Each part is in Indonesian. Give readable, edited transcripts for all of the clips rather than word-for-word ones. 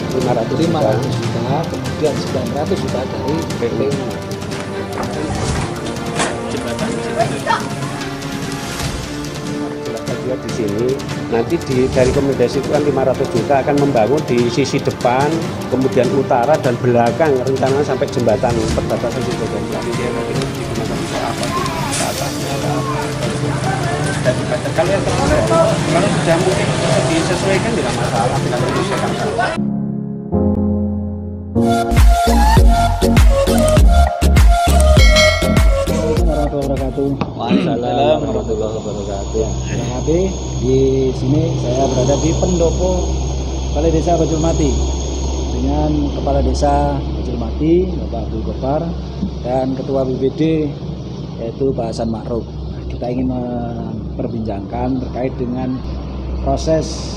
jumlah 500 juta, kemudian 900 juta dari PU. Lihat di sini, nanti dari Kemendes itu kan 500 juta akan membangun di sisi depan, kemudian utara dan belakang, rencananya sampai jembatan perbatasan itu. Jadi dia mungkin digunakan untuk apa? Ke atasnya, ke apa? Dan kalau yang terkait, kalau sudah mungkin bisa disesuaikan tidak masalah, tidak menyelesaikan masalah. Waalaikumsalam warahmatullahi wabarakatuh. Terima di sini saya berada di pendopo Balai Desa Bajulmati dengan Kepala Desa Bajulmati Bapak Abdul Gopar dan Ketua BPD yaitu Pak Hasan Ma'ruf. Kita ingin memperbincangkan terkait dengan proses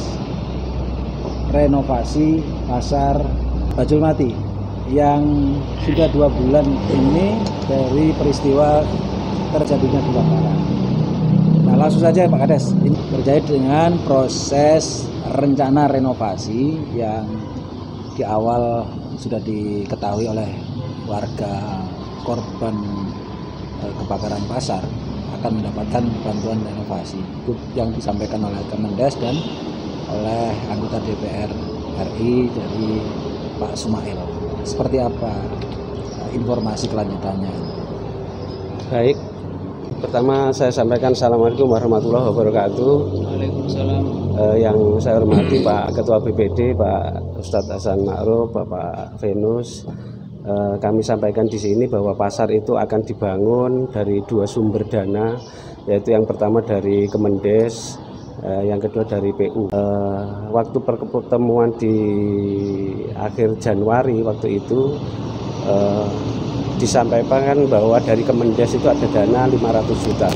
renovasi pasar Bajulmati yang sudah 2 bulan ini dari peristiwa terjadinya kebakaran. Nah, langsung saja Pak Kades, ini terkait dengan proses rencana renovasi yang di awal sudah diketahui oleh warga korban kebakaran pasar akan mendapatkan bantuan renovasi. Itu yang disampaikan oleh Kemendes dan oleh anggota DPR RI dari Pak Sumail. Seperti apa informasi kelanjutannya? Baik. Pertama saya sampaikan Assalamualaikum warahmatullahi wabarakatuh. Waalaikumsalam. Yang saya hormati Pak Ketua BPD, Pak Ustadz Hasan Ma'ruf, Bapak Venus. Kami sampaikan di sini bahwa pasar itu akan dibangun dari 2 sumber dana, yaitu yang pertama dari Kemendes, yang kedua dari PU. Waktu pertemuan di akhir Januari waktu itu disampaikan bahwa dari Kemendes itu ada dana 500 juta.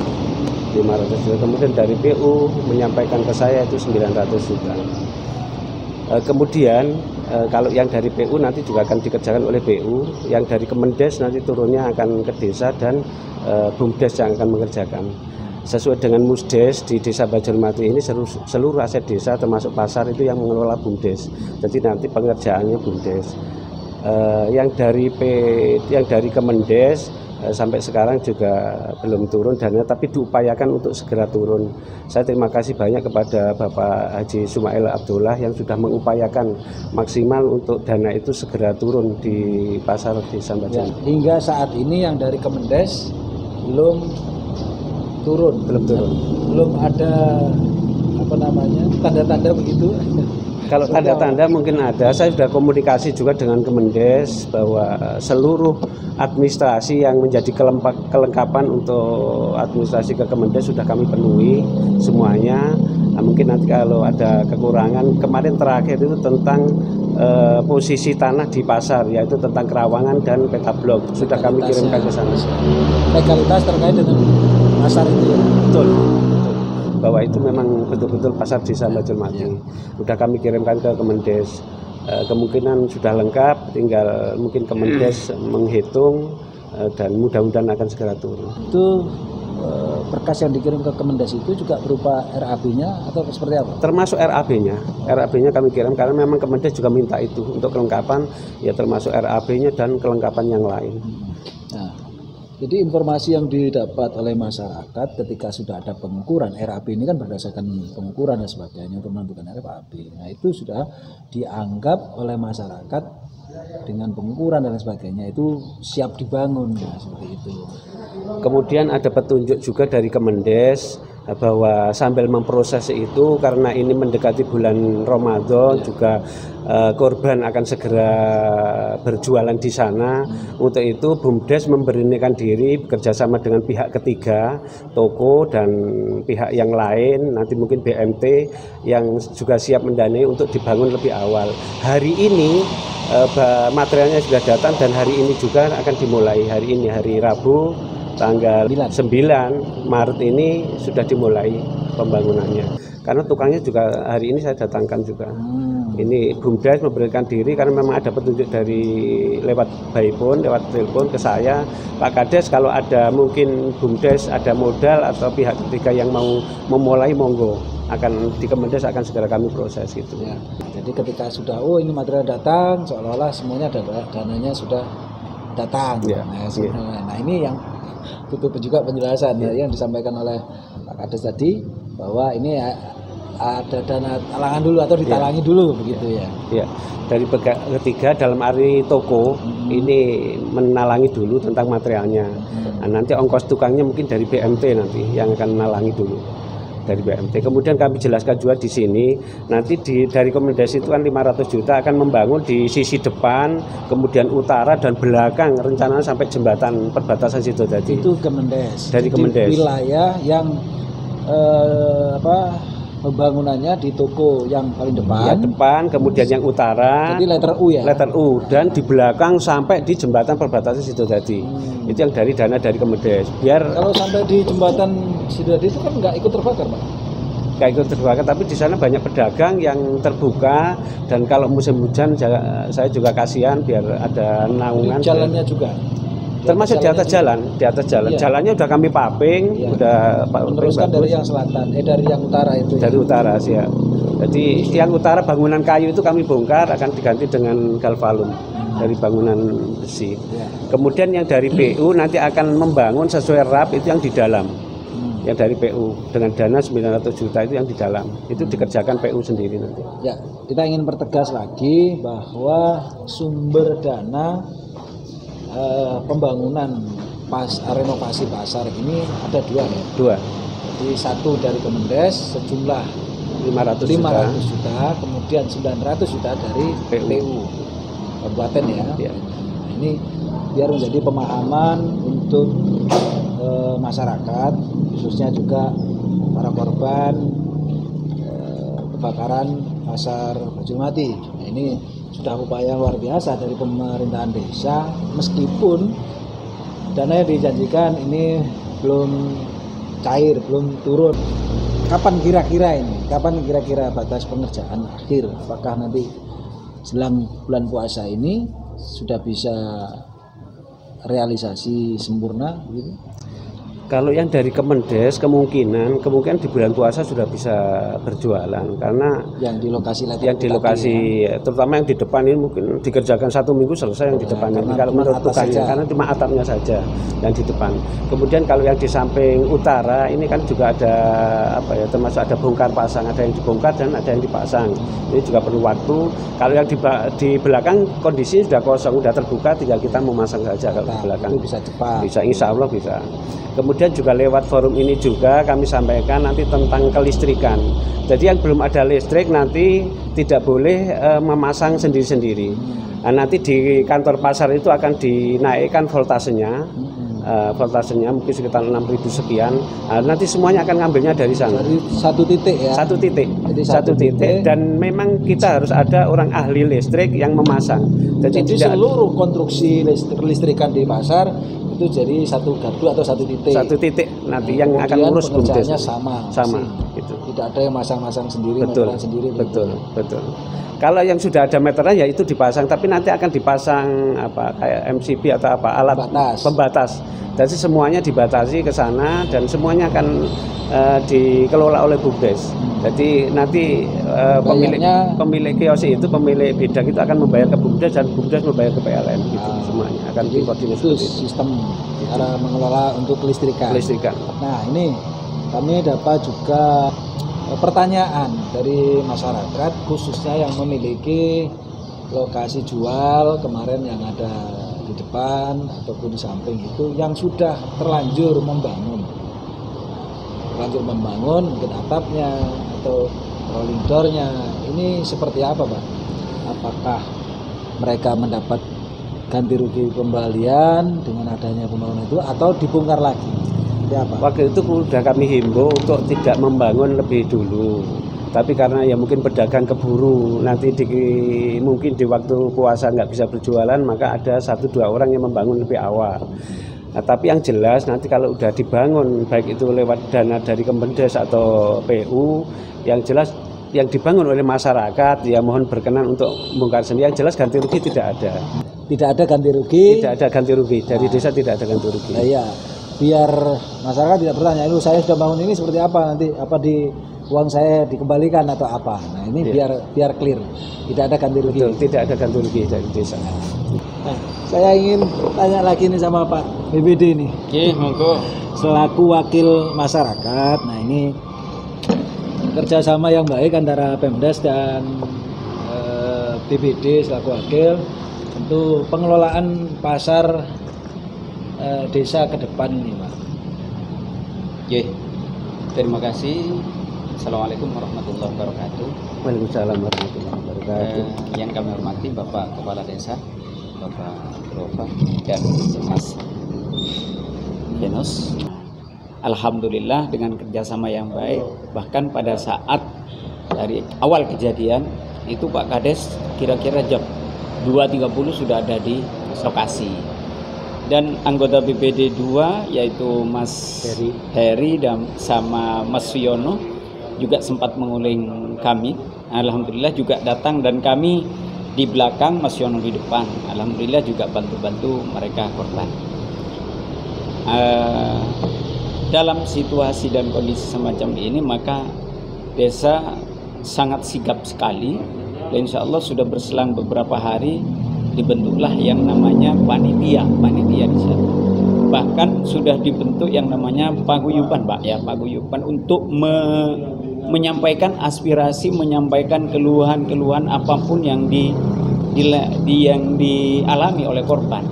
Kemudian dari PU menyampaikan ke saya itu 900 juta. Kemudian kalau yang dari PU nanti juga akan dikerjakan oleh PU, yang dari Kemendes nanti turunnya akan ke desa dan BUMDes yang akan mengerjakan. Sesuai dengan Musdes di Desa Bajulmati ini seluruh aset desa termasuk pasar itu yang mengelola BUMDes. Jadi nanti pengerjaannya BUMDes. Yang dari Kemendes sampai sekarang juga belum turun dana, tapi diupayakan untuk segera turun. Saya terima kasih banyak kepada Bapak Haji Sumail Abdullah yang sudah mengupayakan maksimal untuk dana itu segera turun di pasar Desa Bajulmati. Ya, hingga saat ini yang dari Kemendes belum turun. Belum ada tanda-tanda begitu. Kalau tanda-tanda mungkin ada, saya sudah komunikasi juga dengan Kemendes bahwa seluruh administrasi yang menjadi kelengkapan untuk administrasi ke Kemendes sudah kami penuhi semuanya. Nah, mungkin nanti kalau ada kekurangan, kemarin terakhir itu tentang posisi tanah di pasar, yaitu tentang kerawangan dan peta blok, sudah kami kirimkan ke sana. Legalitas terkait dengan pasar itu ya? Betul. Bahwa itu memang betul-betul pasar Desa Bajulmati. Sudah kami kirimkan ke Kemendes. Kemungkinan sudah lengkap, tinggal mungkin Kemendes menghitung dan mudah-mudahan akan segera turun. Itu berkas yang dikirim ke Kemendes itu juga berupa RAB-nya atau seperti apa? Termasuk RAB-nya. RAB-nya kami kirim karena memang Kemendes juga minta itu untuk kelengkapan, ya termasuk RAB-nya dan kelengkapan yang lain. Nah, jadi informasi yang didapat oleh masyarakat ketika sudah ada pengukuran RAB ini kan berdasarkan pengukuran dan sebagainya untuk menentukan RAB. Nah, itu sudah dianggap oleh masyarakat dengan pengukuran dan sebagainya itu siap dibangun, nah, seperti itu. Kemudian ada petunjuk juga dari Kemendes bahwa sambil memproses itu karena ini mendekati bulan Ramadan juga korban akan segera berjualan di sana. Untuk itu BUMDes memberanikan diri bekerjasama dengan pihak ketiga, toko dan pihak yang lain, nanti mungkin BMT yang juga siap mendanai untuk dibangun lebih awal. Hari ini materialnya sudah datang dan hari ini juga akan dimulai. Hari ini hari Rabu tanggal 9 Maret ini sudah dimulai pembangunannya. Karena tukangnya juga hari ini saya datangkan juga. Ini BUMDes memberikan diri karena memang ada petunjuk dari lewat telepon ke saya, Pak Kades kalau ada mungkin BUMDes ada modal atau pihak ketiga yang mau memulai monggo. akan di Kemendes akan segera kami proses gitu. Ya. Jadi ketika sudah ini material datang, seolah-olah semuanya dananya sudah datang. Ya. Nah ini yang butuh juga penjelasan yang disampaikan oleh Pak Kades tadi, bahwa ini ada dana talangan dulu atau ditalangi dulu begitu ya. Ya. Dari ketiga dalam arti toko ini menalangi dulu tentang materialnya. Nah, nanti ongkos tukangnya mungkin dari BMT nanti yang akan menalangi dulu dari BMT. Kemudian kami jelaskan juga di sini nanti dari Kemendes itu kan 500 juta akan membangun di sisi depan, kemudian utara dan belakang, rencananya sampai jembatan perbatasan situ tadi. Itu Kemendes. Dari Kemendes. Wilayah yang pembangunannya di toko yang paling depan. Ya, depan, kemudian yang utara. Jadi letter U ya. Letter U dan di belakang sampai di jembatan perbatasan situ tadi. Itu yang dari dana dari Kemendes. Biar kalau sampai di jembatan situ tadi itu kan nggak ikut terbakar, Pak. Nggak ikut terbakar, tapi di sana banyak pedagang yang terbuka dan kalau musim hujan saya juga kasihan biar ada naungan. Jalannya juga. Termasuk di atas jalan, iya. Jalannya udah kami paping, udah meneruskan dari yang selatan, dari yang utara itu. Dari utara sih ya. Jadi yang utara bangunan kayu itu kami bongkar akan diganti dengan galvalum dari bangunan besi. Kemudian yang dari PU nanti akan membangun sesuai RAP itu yang di dalam. Yang dari PU dengan dana 900 juta itu yang di dalam. Itu dikerjakan PU sendiri nanti. Ya, kita ingin pertegas lagi bahwa sumber dana pembangunan renovasi pasar ini ada dua ya. Jadi satu dari Kemendes sejumlah 500 juta, kemudian 900 juta dari PU kabupaten ya. Nah, ini biar menjadi pemahaman untuk masyarakat, khususnya juga para korban kebakaran pasar Bajulmati. Nah, ini sudah upaya luar biasa dari pemerintahan desa, meskipun dana yang dijanjikan ini belum cair, belum turun. Kapan kira-kira batas pengerjaan akhir? Apakah nanti selang bulan puasa ini sudah bisa realisasi sempurna gitu? Kalau yang dari Kemendes kemungkinan di bulan puasa sudah bisa berjualan karena yang di lokasi ya. Terutama yang di depan ini mungkin dikerjakan 1 minggu selesai yang di depan ini kalau menurut tukangnya karena cuma atapnya saja yang di depan. Kemudian kalau yang di samping utara ini kan juga ada termasuk ada bongkar pasang, ada yang dibongkar dan ada yang dipasang. Ini juga perlu waktu. Kalau yang di belakang kondisi sudah kosong, sudah terbuka, tinggal kita memasang saja kalau di belakang. Itu bisa cepat. Bisa, insya Allah bisa. Kemudian juga lewat forum ini juga kami sampaikan nanti tentang kelistrikan. Jadi yang belum ada listrik nanti tidak boleh memasang sendiri-sendiri. Nah, nanti di kantor pasar itu akan dinaikkan voltasenya. Voltasenya mungkin sekitar 6.000 sekian. Nah, nanti semuanya akan ngambilnya dari sana. Dari satu titik ya. Satu titik. Jadi satu titik dan memang kita harus ada orang ahli listrik yang memasang. Jadi seluruh konstruksi listrikan di pasar itu jadi satu gardu atau satu titik. Satu titik nanti yang akan ngurus pengerjaannya sama. Gitu. Tidak ada yang masang-masang sendiri, betul, sendiri. Betul. Kalau yang sudah ada meteran ya itu dipasang, tapi nanti akan dipasang kayak MCB atau alat pembatas. Jadi semuanya dibatasi ke sana dan semuanya akan dikelola oleh BUMDes. Jadi nanti pemilik kios itu, pemilik bidang itu akan membayar ke BUMDes dan BUMDes membayar ke PLN gitu. Semuanya akan dikoordinasi. Itu sistem cara mengelola untuk kelistrikan. Nah, ini kami dapat juga pertanyaan dari masyarakat khususnya yang memiliki lokasi jual kemarin yang ada di depan ataupun di samping itu yang sudah terlanjur membangun mungkin atapnya atau rolling door-nya ini seperti apa, Pak? Apakah mereka mendapat ganti rugi kembalian dengan adanya pembangunan itu atau dibongkar lagi? Waktu itu sudah kami himbau untuk tidak membangun lebih dulu. Tapi karena ya mungkin pedagang keburu nanti mungkin di waktu puasa nggak bisa berjualan, maka ada 1-2 orang yang membangun lebih awal. Nah, tapi yang jelas nanti kalau udah dibangun baik itu lewat dana dari Kemendes atau PU, yang jelas yang dibangun oleh masyarakat ya mohon berkenan untuk bongkar sendiri. Yang jelas ganti rugi tidak ada. Tidak ada ganti rugi. Tidak ada ganti rugi dari desa, tidak ada ganti rugi. Nah, iya. Biar masyarakat tidak bertanya, saya sudah bangun ini seperti apa nanti? Apa uang saya dikembalikan atau apa. Nah ini biar clear, tidak ada ganti rugi. Betul, tidak ada ganti rugi dari desa. Nah, saya ingin tanya lagi nih sama Pak BPD nih. Oke, monggo. Selaku wakil masyarakat, nah ini kerjasama yang baik antara Pemdas dan BPD selaku wakil, tentu pengelolaan pasar desa ke depan ini, Pak. Oke, terima kasih. Assalamualaikum warahmatullahi wabarakatuh. Waalaikumsalam warahmatullahi wabarakatuh. Yang kami hormati Bapak Kepala Desa, Bapak Rofa dan Mas Venus. Alhamdulillah dengan kerjasama yang baik, bahkan pada saat dari awal kejadian itu Pak Kades kira-kira jam 2.30 sudah ada di lokasi, dan anggota BPD 2 yaitu Mas Heri dan sama Mas Suyono juga sempat menguling kami. Alhamdulillah juga datang, dan kami di belakang, Mas Suyono di depan. Alhamdulillah juga bantu-bantu mereka korban. Dalam situasi dan kondisi semacam ini maka desa sangat sigap sekali, dan insya Allah sudah berselang beberapa hari dibentuklah yang namanya panitia di sana. Bahkan sudah dibentuk yang namanya paguyuban, Pak, ya, paguyuban untuk menyampaikan aspirasi, menyampaikan keluhan-keluhan apapun yang yang dialami oleh korban,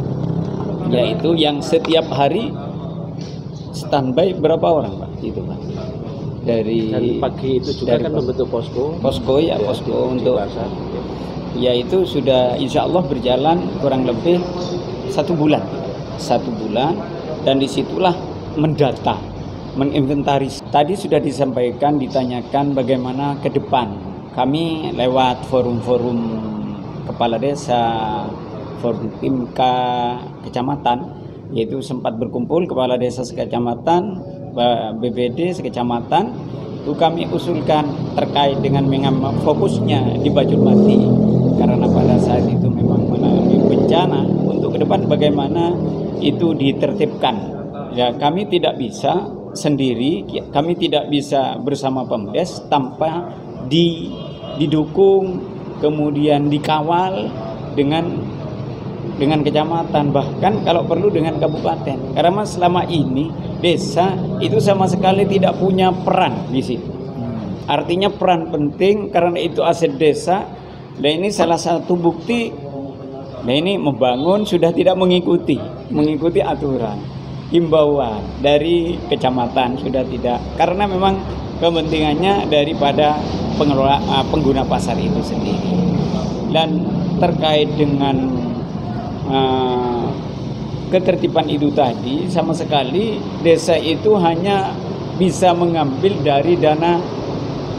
yaitu yang setiap hari standby berapa orang, Pak? Itu, Pak. Dari Dan pagi itu juga kan membentuk posko ya, posko untuk pasar. Yaitu sudah insya Allah berjalan kurang lebih 1 bulan, dan disitulah mendata, menginventaris. Tadi sudah disampaikan, ditanyakan bagaimana ke depan. Kami lewat forum-forum kepala desa, forum PIMKA kecamatan, yaitu sempat berkumpul kepala desa sekecamatan, BPD sekecamatan, itu kami usulkan terkait dengan fokusnya di Bajulmati, karena pada saat itu memang mengalami bencana. Untuk ke depan bagaimana itu ditertibkan, ya kami tidak bisa sendiri, kami tidak bisa bersama Pemdes tanpa didukung, kemudian dikawal dengan kecamatan, bahkan kalau perlu dengan kabupaten. Karena selama ini desa itu sama sekali tidak punya peran di situ. Artinya peran penting, karena itu aset desa. Dan ini salah satu bukti. Nah ini membangun sudah tidak mengikuti aturan, himbauan dari kecamatan sudah tidak, karena memang kepentingannya daripada pengguna pasar itu sendiri. Dan terkait dengan ketertiban itu tadi, sama sekali desa itu hanya bisa mengambil dari dana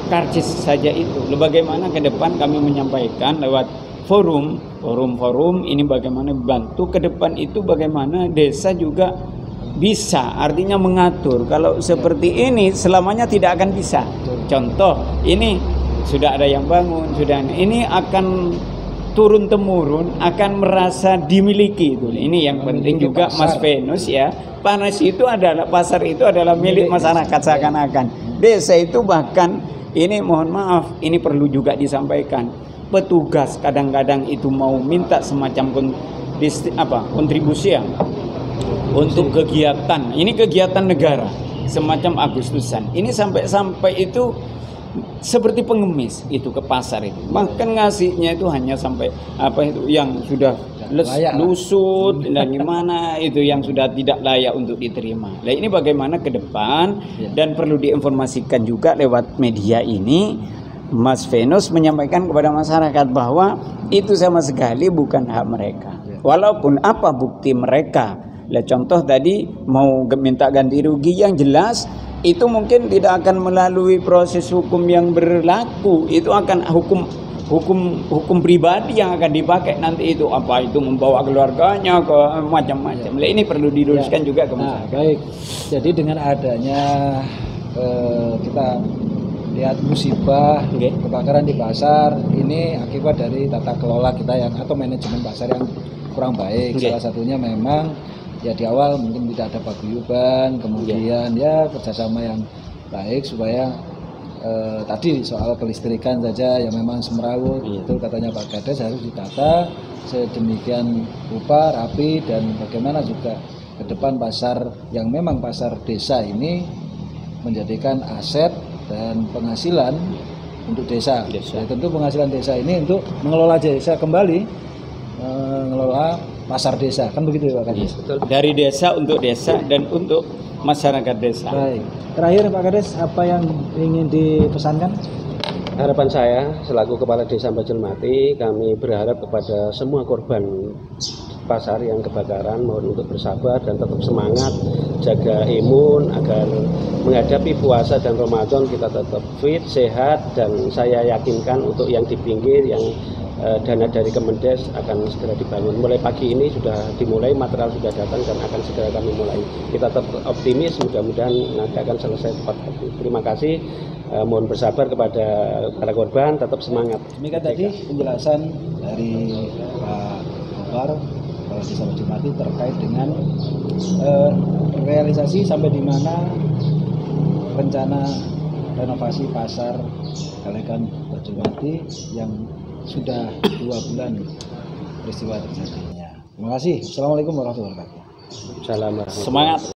karcis saja itu. Bagaimana ke depan kami menyampaikan lewat forum ini bagaimana bantu ke depan itu, bagaimana desa juga bisa, artinya mengatur. Kalau seperti ini selamanya tidak akan bisa. Contoh ini sudah ada yang bangun, ini akan turun temurun, akan merasa dimiliki itu. Ini yang penting juga Mas Venus, ya. Pasar itu adalah milik masyarakat seakan-akan. Desa itu bahkan ini, mohon maaf, ini perlu juga disampaikan. Petugas kadang-kadang itu mau minta semacam kontribusi ya, untuk kegiatan. Ini kegiatan negara semacam Agustusan. Ini sampai itu seperti pengemis itu ke pasar itu, bahkan ngasihnya itu hanya sampai yang sudah lusut dan gimana itu yang sudah tidak layak untuk diterima. Nah ini bagaimana ke depan, dan perlu diinformasikan juga lewat media ini, Mas Venus menyampaikan kepada masyarakat bahwa itu sama sekali bukan hak mereka, walaupun apa bukti mereka. Lah contoh tadi mau minta ganti rugi, yang jelas itu mungkin tidak akan melalui proses hukum yang berlaku, itu akan hukum pribadi yang akan dipakai nanti, itu membawa keluarganya ke macam-macam. Ini perlu diluruskan juga ke masyarakat. Baik, jadi dengan adanya kita lihat musibah kebakaran di pasar ini akibat dari tata kelola kita atau manajemen pasar yang kurang baik. Salah satunya memang ya di awal mungkin tidak ada paguyuban, kemudian ya kerjasama yang baik supaya tadi soal kelistrikan saja yang memang semrawut, itu katanya Pak Kades harus ditata sedemikian rupa, rapi, dan bagaimana juga ke depan pasar yang memang pasar desa ini menjadikan aset dan penghasilan untuk desa. Ya, tentu penghasilan desa ini untuk mengelola desa kembali, mengelola pasar desa, kan begitu ya Pak Kades? Dari desa untuk desa dan untuk masyarakat desa. Baik. Terakhir Pak Kades, apa yang ingin dipesankan? Harapan saya selaku Kepala Desa Bajulmati, kami berharap kepada semua korban pasar yang kebakaran mohon untuk bersabar dan tetap semangat, jaga imun agar menghadapi puasa dan Ramadan kita tetap fit, sehat, dan saya yakinkan untuk yang di pinggir yang dana dari Kemendes akan segera dibangun. Mulai pagi ini sudah dimulai, material sudah datang dan akan segera kami mulai. Kita tetap optimis, mudah-mudahan nanti akan selesai tepat waktu. Terima kasih, mohon bersabar kepada para korban, tetap semangat. Demikian tadi penjelasan dari Pak Gopar, Kepala Desa Bajulmati terkait dengan realisasi sampai di mana rencana renovasi pasar Kalekan Bajulmati yang sudah 2 bulan peristiwa terjadinya. Terima kasih. Assalamualaikum warahmatullahi wabarakatuh. Salam warahmatullahi. Semangat.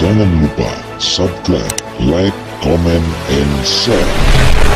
Jangan lupa subscribe, like, comment, and share.